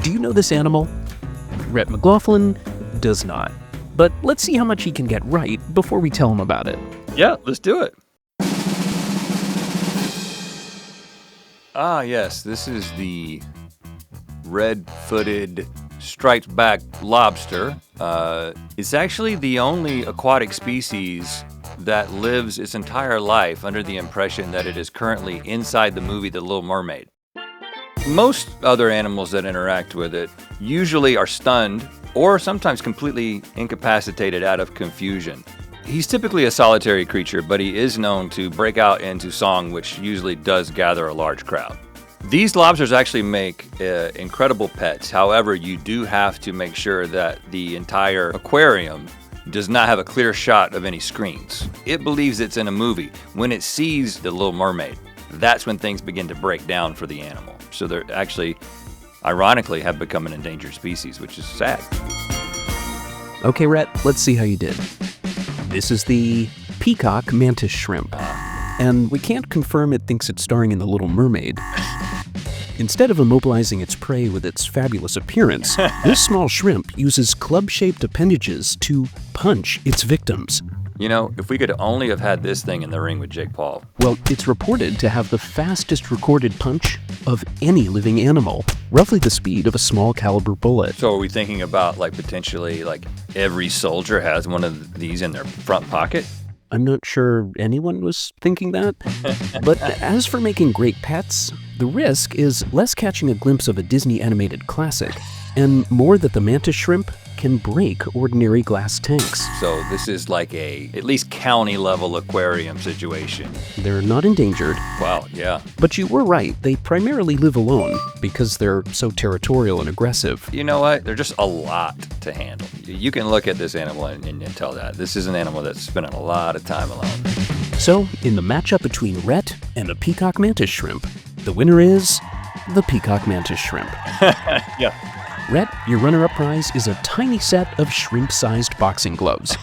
Do you know this animal? Rhett McLaughlin does not. But let's see how much he can get right before we tell him about it. Yeah, let's do it. Ah, yes, this is the red-footed, striped-back lobster. It's actually the only aquatic species that lives its entire life under the impression that it is currently inside the movie The Little Mermaid. Most other animals that interact with it usually are stunned or sometimes completely incapacitated out of confusion. He's typically a solitary creature, but he is known to break out into song, which usually does gather a large crowd. These lobsters actually make incredible pets. However, you do have to make sure that the entire aquarium does not have a clear shot of any screens. It believes it's in a movie. When it sees The Little Mermaid, that's when things begin to break down for the animal. So they're actually, ironically, have become an endangered species, which is sad. Okay, Rhett, let's see how you did. This is the peacock mantis shrimp. And we can't confirm it thinks it's starring in The Little Mermaid. Instead of immobilizing its prey with its fabulous appearance, this small shrimp uses club-shaped appendages to punch its victims. You know, if we could only have had this thing in the ring with Jake Paul. Well, it's reported to have the fastest recorded punch of any living animal, roughly the speed of a small caliber bullet. So are we thinking about potentially every soldier has one of these in their front pocket? I'm not sure anyone was thinking that. But as for making great pets, the risk is less catching a glimpse of a Disney animated classic, and more that the mantis shrimp can break ordinary glass tanks. So this is like a, at least county level aquarium situation. They're not endangered. Wow, yeah. But you were right, they primarily live alone because they're so territorial and aggressive. You know what? They're just a lot to handle. You can look at this animal and tell that. This is an animal that's spending a lot of time alone. So, in the matchup between Rhett and the peacock mantis shrimp, the winner is the peacock mantis shrimp. Yeah. Rhett, your runner-up prize is a tiny set of shrimp-sized boxing gloves.